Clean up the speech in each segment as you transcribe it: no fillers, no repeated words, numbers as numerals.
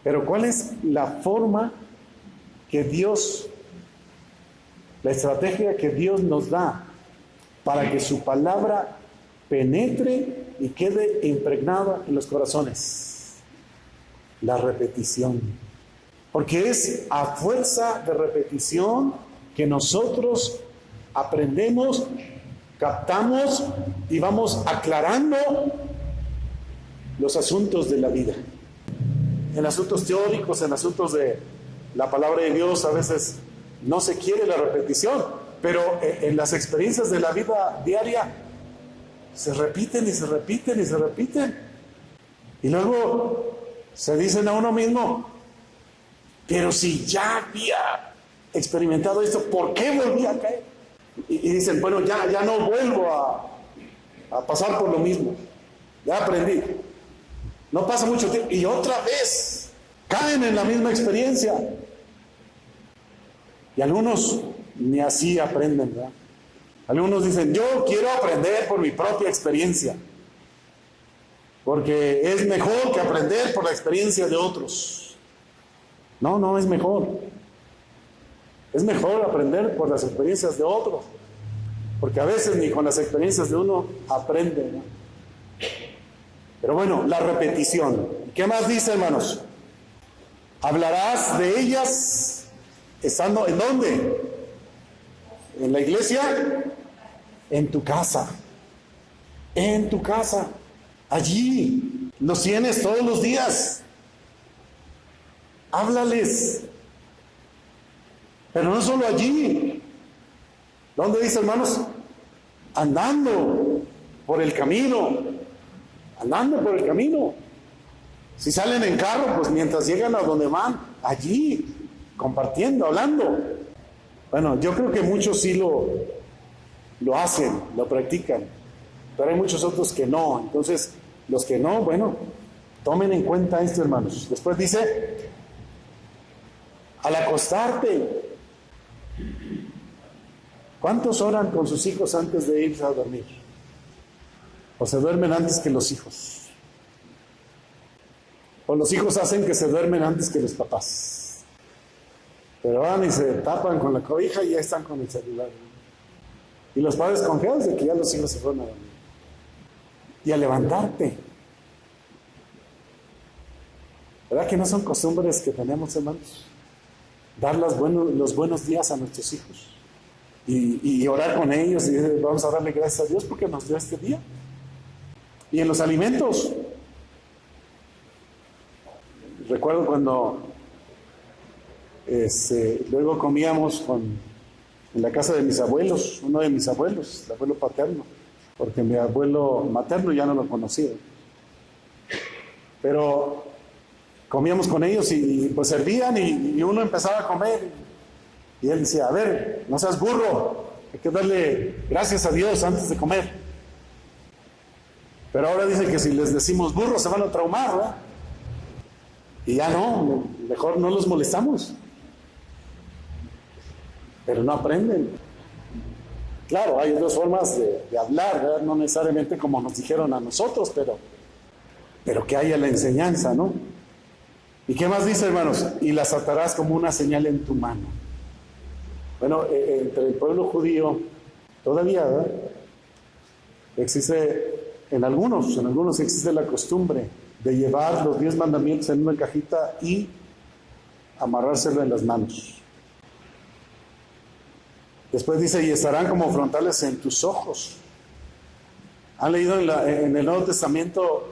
Pero ¿cuál es la forma que Dios, la estrategia que Dios nos da para que su palabra penetre y quede impregnada en los corazones? La repetición. Porque es a fuerza de repetición que nosotros aprendemos, captamos y vamos aclarando los asuntos de la vida. En asuntos teóricos, en asuntos de la palabra de Dios, a veces no se quiere la repetición, pero en las experiencias de la vida diaria se repiten y se repiten y se repiten. Y luego se dicen a uno mismo, pero si ya había experimentado esto, ¿por qué volví a caer? Y dicen, bueno, ya no vuelvo a pasar por lo mismo. Ya aprendí. No pasa mucho tiempo y otra vez caen en la misma experiencia. Y algunos ni así aprenden, ¿verdad? Algunos dicen, yo quiero aprender por mi propia experiencia, porque es mejor que aprender por la experiencia de otros. No es mejor. Es mejor aprender por las experiencias de otros, porque a veces ni con las experiencias de uno aprende, ¿no? Pero bueno, la repetición. ¿Qué más dice, hermanos? Hablarás de ellas estando ¿en dónde? ¿En la iglesia? En tu casa. En tu casa. Allí. Los tienes todos los días. Háblales. Pero no solo allí. ¿Dónde dice, hermanos? Andando por el camino. Andando por el camino. Si salen en carro, pues mientras llegan a donde van, allí, compartiendo, hablando. Bueno, yo creo que muchos sí lo hacen, lo practican, pero hay muchos otros que no. Entonces, los que no, bueno, tomen en cuenta esto, hermanos. Después dice, al acostarte. ¿Cuántos oran con sus hijos antes de irse a dormir? O se duermen antes que los hijos. O los hijos hacen que se duermen antes que los papás. Pero van y se tapan con la cobija y ya están con el celular. Y los padres confiados de que ya los hijos se fueron a dormir. Y a levantarte. ¿Verdad que no son costumbres que tenemos, hermanos? Dar los buenos días a nuestros hijos. Y orar con ellos y decir, vamos a darle gracias a Dios porque nos dio este día. Y en los alimentos. Recuerdo cuando luego comíamos en la casa de mis abuelos, uno de mis abuelos, el abuelo paterno, porque mi abuelo materno ya no lo conocía. Pero comíamos con ellos y pues servían y uno empezaba a comer. Y él decía, a ver, no seas burro, hay que darle gracias a Dios antes de comer. Pero ahora dicen que si les decimos burros se van a traumar, ¿verdad? Y ya no, mejor no los molestamos. Pero no aprenden. Claro, hay dos formas de hablar, ¿verdad? No necesariamente como nos dijeron a nosotros, pero que haya la enseñanza, ¿no? ¿Y qué más dice, hermanos? Y las atarás como una señal en tu mano. Bueno, entre el pueblo judío, todavía, ¿verdad? Existe, en algunos existe la costumbre de llevar los 10 mandamientos en una cajita y amarrárselo en las manos. Después dice, y estarán como frontales en tus ojos. ¿Han leído en el Nuevo Testamento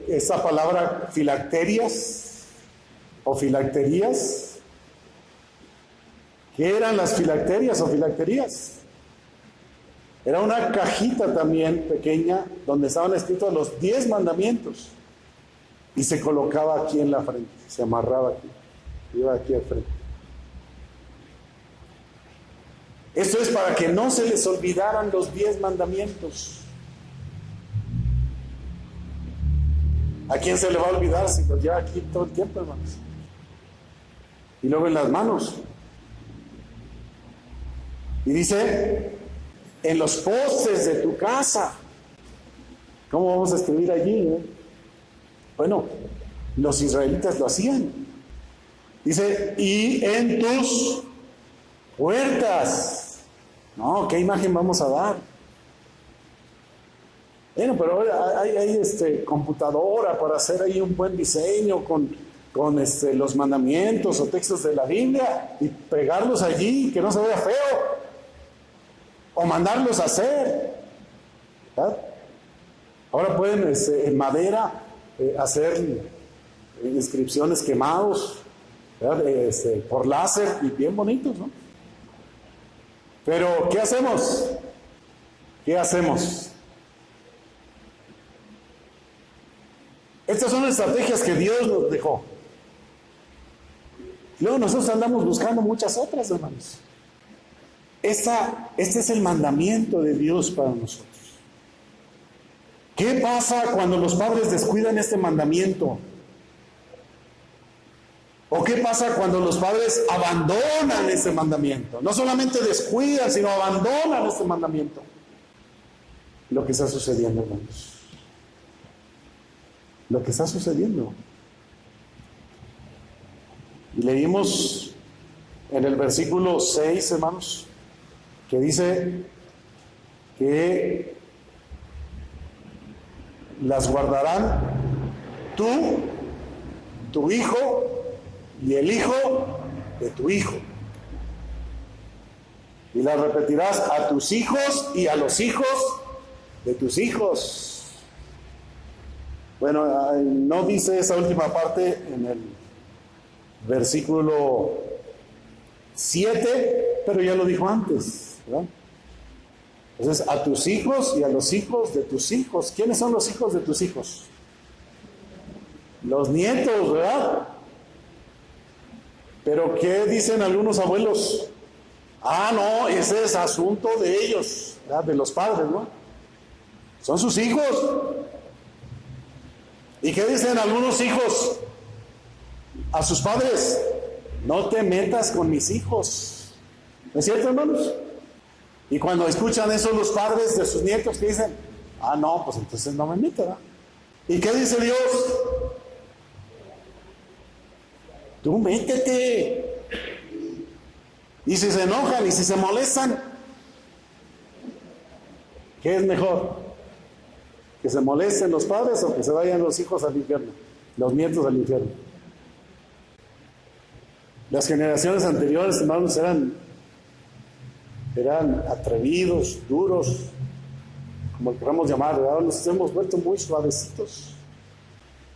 esta palabra filacterias o filacterías? ¿Qué eran las filacterias o filacterías? Era una cajita también pequeña donde estaban escritos los 10 mandamientos y se colocaba aquí en la frente, se amarraba aquí, iba aquí al frente. Esto es para que no se les olvidaran los 10 mandamientos. ¿A quién se le va a olvidar si los lleva aquí todo el tiempo, hermanos? Y luego en las manos. Y dice, en los postes de tu casa. ¿Cómo vamos a escribir allí? Bueno, los israelitas lo hacían. Dice, y en tus puertas. No, ¿qué imagen vamos a dar? Bueno, pero ahora hay computadora para hacer ahí un buen diseño con los mandamientos o textos de la Biblia y pegarlos allí, que no se vea feo, o mandarlos a hacer, ¿verdad? Ahora pueden en madera hacer inscripciones quemados, ¿verdad? Por láser y bien bonitos, ¿no? Pero ¿qué hacemos? ¿Qué hacemos? Estas son estrategias que Dios nos dejó. Luego nosotros andamos buscando muchas otras, hermanos. Este es el mandamiento de Dios para nosotros. ¿Qué pasa cuando los padres descuidan este mandamiento? ¿O qué pasa cuando los padres abandonan este mandamiento? No solamente descuidan, sino abandonan este mandamiento. Lo que está sucediendo, hermanos. Lo que está sucediendo. Y leímos en el versículo 6, hermanos, que dice que las guardarán tú, tu hijo y el hijo de tu hijo. Y las repetirás a tus hijos y a los hijos de tus hijos. Bueno, no dice esa última parte en el versículo 7, pero ya lo dijo antes, ¿verdad? Entonces, a tus hijos y a los hijos de tus hijos. ¿Quiénes son los hijos de tus hijos? Los nietos, ¿verdad? Pero ¿qué dicen algunos abuelos? Ah, no, ese es asunto de ellos, ¿verdad? De los padres, ¿no? Son sus hijos. ¿Y qué dicen algunos hijos a sus padres? No te metas con mis hijos. ¿No es cierto, hermanos? Y cuando escuchan eso los padres de sus nietos, ¿qué dicen? Ah, no, pues entonces no me meto, ¿verdad? ¿Y qué dice Dios? Tú métete. Y si se enojan y si se molestan, ¿qué es mejor? ¿Que se molesten los padres o que se vayan los hijos al infierno? Los nietos al infierno. Las generaciones anteriores, hermanos, eran atrevidos, duros, como lo queramos llamar, ¿verdad? Nos hemos vuelto muy suavecitos.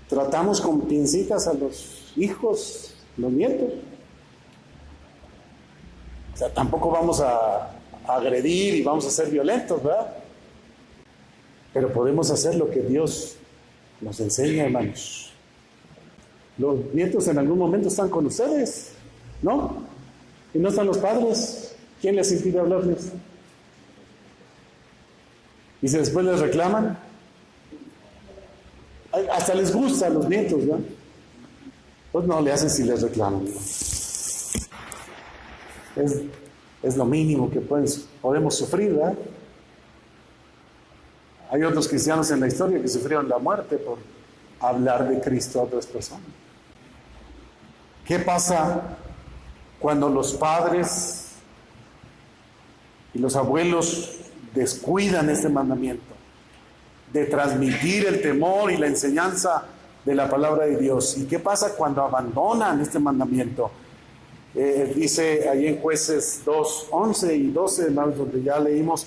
Tratamos con pincitas a los hijos, los nietos. O sea, tampoco vamos a agredir y vamos a ser violentos, ¿verdad? Pero podemos hacer lo que Dios nos enseña, hermanos. Los nietos en algún momento están con ustedes, ¿no? Y no están los padres. ¿Quién les impide hablarles? Y si después les reclaman, hasta les gusta a los nietos, ¿no? Pues no le hacen si les reclaman, ¿no? Es lo mínimo que podemos sufrir, ¿verdad? Hay otros cristianos en la historia que sufrieron la muerte por hablar de Cristo a otras personas. ¿Qué pasa cuando los padres y los abuelos descuidan este mandamiento de transmitir el temor y la enseñanza de la palabra de Dios? ¿Y qué pasa cuando abandonan este mandamiento? Dice allí en Jueces 2, 11 y 12, hermanos, donde ya leímos: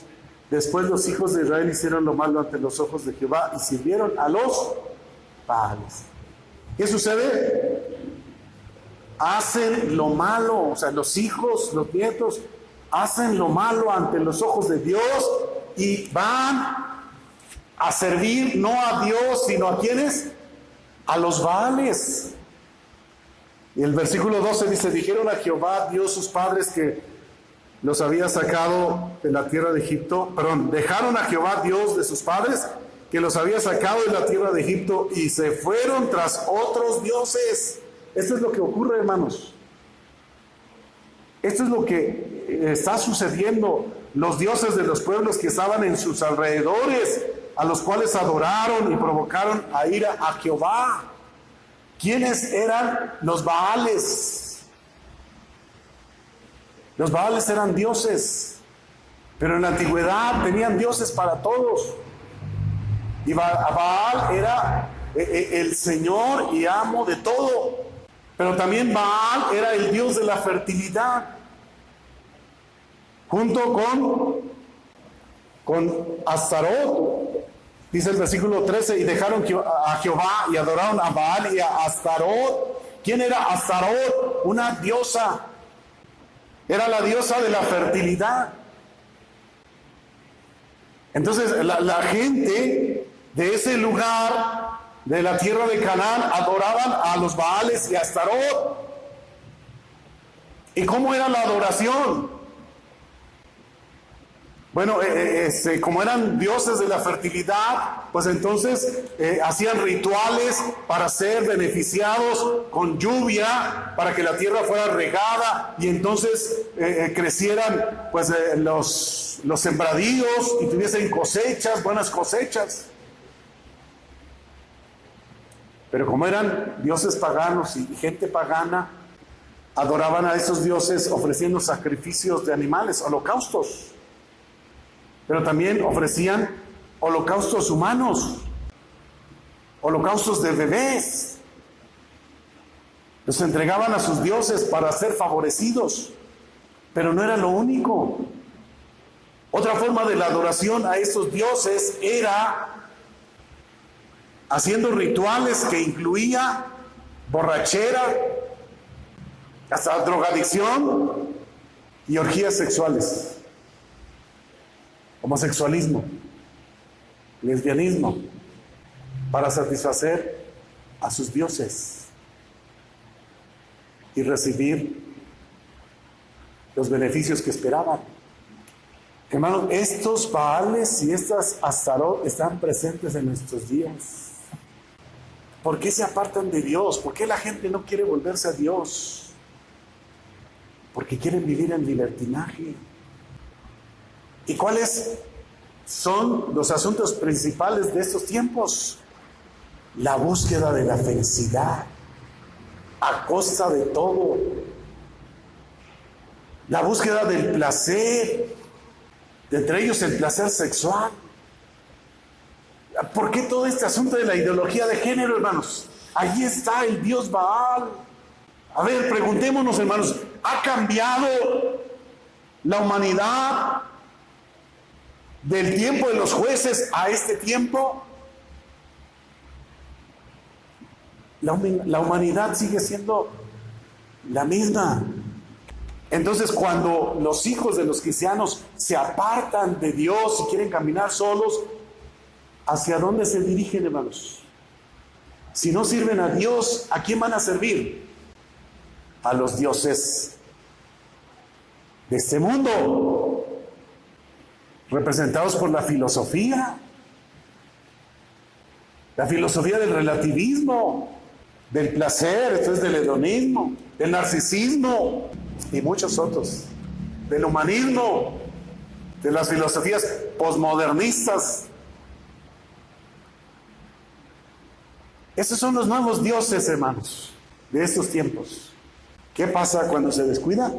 después los hijos de Israel hicieron lo malo ante los ojos de Jehová y sirvieron a los padres. ¿Qué sucede? Hacen lo malo, o sea, los hijos, los nietos, hacen lo malo ante los ojos de Dios y van a servir no a Dios, sino a ¿quiénes? A los Baales. Y el versículo 12 dice: dijeron a Jehová Dios sus padres que los había sacado de la tierra de Egipto, dejaron a Jehová Dios de sus padres que los había sacado de la tierra de Egipto y se fueron tras otros dioses. Esto es lo que ocurre, hermanos. Esto es lo que está sucediendo. Los dioses de los pueblos que estaban en sus alrededores, a los cuales adoraron y provocaron a ira a Jehová. ¿Quiénes eran los Baales? Los Baales eran dioses, pero en la antigüedad tenían dioses para todos. Y Baal era el señor y amo de todo. Pero también Baal era el dios de la fertilidad, junto con Astarot. Dice el versículo 13, y dejaron a Jehová y adoraron a Baal y a Astarot. ¿Quién era Astarot? Una diosa. Era la diosa de la fertilidad. Entonces la gente de ese lugar, de la tierra de Canaán, adoraban a los Baales y a Astarot. ¿Y cómo era la adoración? Bueno, como eran dioses de la fertilidad, pues entonces hacían rituales para ser beneficiados con lluvia, para que la tierra fuera regada y entonces crecieran pues los sembradíos y tuviesen cosechas, buenas cosechas. Pero como eran dioses paganos y gente pagana, adoraban a esos dioses ofreciendo sacrificios de animales, holocaustos. Pero también ofrecían holocaustos humanos, holocaustos de bebés. Los entregaban a sus dioses para ser favorecidos, pero no era lo único. Otra forma de la adoración a esos dioses era haciendo rituales que incluía borrachera, hasta drogadicción y orgías sexuales. Homosexualismo, lesbianismo, para satisfacer a sus dioses y recibir los beneficios que esperaban. Hermanos, estos Baales y estas Astarot están presentes en nuestros días. ¿Por qué se apartan de Dios? ¿Por qué la gente no quiere volverse a Dios? Porque quieren vivir en libertinaje. ¿Y cuáles son los asuntos principales de estos tiempos? La búsqueda de la felicidad a costa de todo. La búsqueda del placer, entre ellos el placer sexual. ¿Por qué todo este asunto de la ideología de género, hermanos? Allí está el dios Baal. A ver, preguntémonos, hermanos, ¿ha cambiado la humanidad del tiempo de los jueces a este tiempo? La humanidad sigue siendo la misma. Entonces, cuando los hijos de los cristianos se apartan de Dios y quieren caminar solos, ¿hacia dónde se dirigen, hermanos? Si no sirven a Dios, ¿a quién van a servir? A los dioses de este mundo, representados por la filosofía del relativismo, del placer, esto es del hedonismo, del narcisismo y muchos otros, del humanismo, de las filosofías posmodernistas. Esos son los nuevos dioses, hermanos, de estos tiempos. ¿Qué pasa cuando se descuida?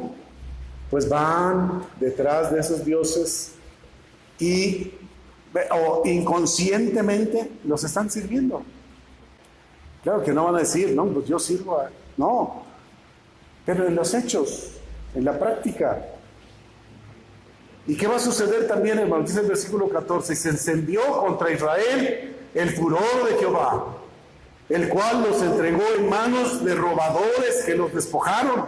Pues van detrás de esos dioses y inconscientemente los están sirviendo. Claro que no van a decir, no, pues yo sirvo a... No, pero en los hechos, en la práctica. ¿Y qué va a suceder también, hermano? Dice el versículo 14, y se encendió contra Israel el furor de Jehová, el cual los entregó en manos de robadores que los despojaron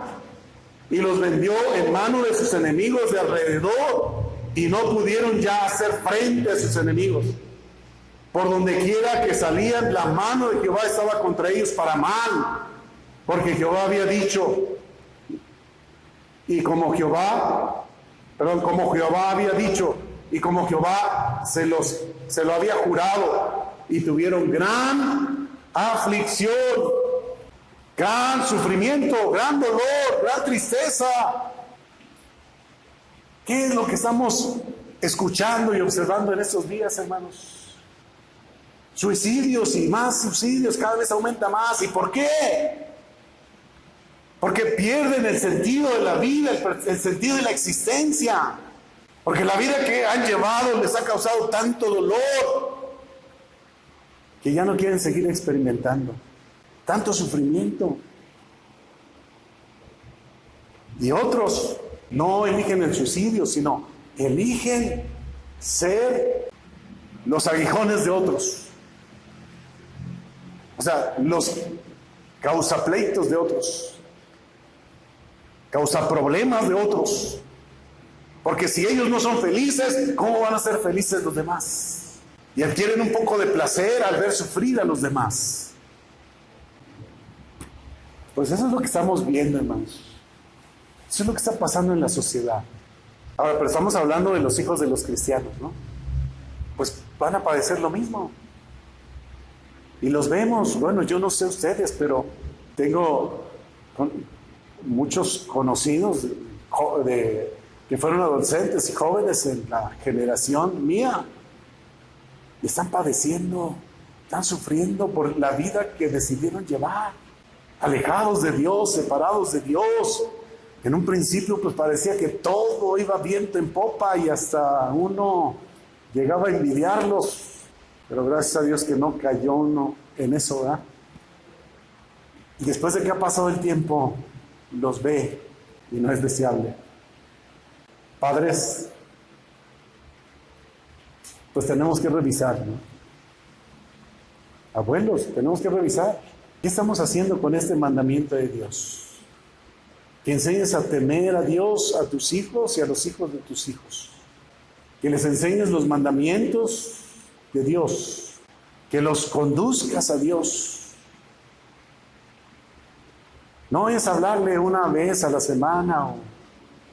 y los vendió en manos de sus enemigos de alrededor, y no pudieron ya hacer frente a sus enemigos. Por donde quiera que salían, la mano de Jehová estaba contra ellos para mal, porque Jehová había dicho, y como Jehová había dicho, y como Jehová se lo había jurado, y tuvieron gran aflicción, gran sufrimiento, gran dolor, gran tristeza. ¿Qué es lo que estamos escuchando y observando en estos días, hermanos? Suicidios y más suicidios, cada vez aumenta más. ¿Y por qué? Porque pierden el sentido de la vida, el sentido de la existencia. Porque la vida que han llevado les ha causado tanto dolor que ya no quieren seguir experimentando tanto sufrimiento. Y otros no eligen el suicidio, sino eligen ser los aguijones de otros. O sea, los causapleitos de otros, causaproblemas de otros. Porque si ellos no son felices, ¿cómo van a ser felices los demás? Y adquieren un poco de placer al ver sufrir a los demás. Pues eso es lo que estamos viendo, hermanos. Eso es lo que está pasando en la sociedad. Ahora, pero estamos hablando de los hijos de los cristianos, ¿no? Pues van a padecer lo mismo. Y los vemos, bueno, yo no sé ustedes, pero tengo muchos conocidos que fueron adolescentes y jóvenes en la generación mía. Y están padeciendo, están sufriendo por la vida que decidieron llevar. Alejados de Dios, separados de Dios. En un principio pues parecía que todo iba viento en popa y hasta uno llegaba a envidiarlos. Pero gracias a Dios que no cayó uno en eso, ¿verdad? Y después de que ha pasado el tiempo, los ve y no es deseable. Padres, pues tenemos que revisar, ¿no? Abuelos, tenemos que revisar. ¿Qué estamos haciendo con este mandamiento de Dios? Que enseñes a temer a Dios, a tus hijos y a los hijos de tus hijos. Que les enseñes los mandamientos de Dios. Que los conduzcas a Dios. No es hablarle una vez a la semana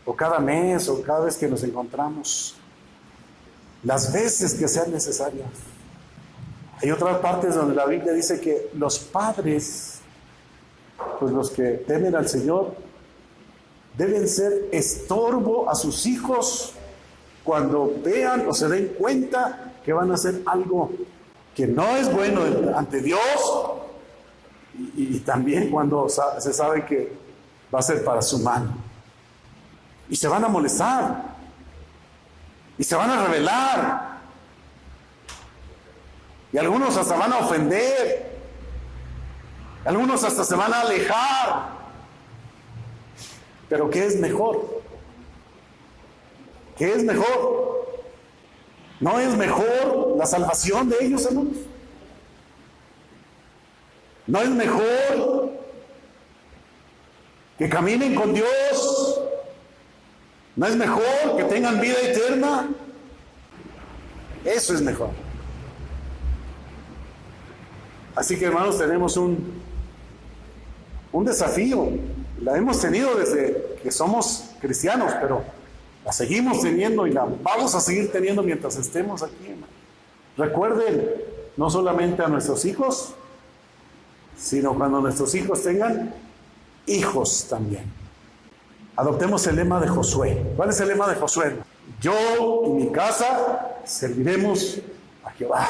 o cada mes o cada vez que nos encontramos. Las veces que sean necesarias. Hay otras partes donde la Biblia dice que los padres, pues los que temen al Señor, deben ser estorbo a sus hijos cuando vean o se den cuenta que van a hacer algo que no es bueno ante Dios y también cuando se sabe que va a ser para su mal. Y se van a molestar y se van a rebelar. Y algunos hasta van a ofender. Algunos hasta se van a alejar. Pero ¿qué es mejor? ¿Qué es mejor? ¿No es mejor la salvación de ellos, hermanos? ¿No es mejor que caminen con Dios? ¿No es mejor que tengan vida eterna? Eso es mejor. Así que, hermanos, tenemos un desafío. La hemos tenido desde que somos cristianos, pero la seguimos teniendo y la vamos a seguir teniendo mientras estemos aquí, hermano. Recuerden, no solamente a nuestros hijos, sino cuando nuestros hijos tengan hijos también. Adoptemos el lema de Josué. ¿Cuál es el lema de Josué? Yo y mi casa serviremos a Jehová.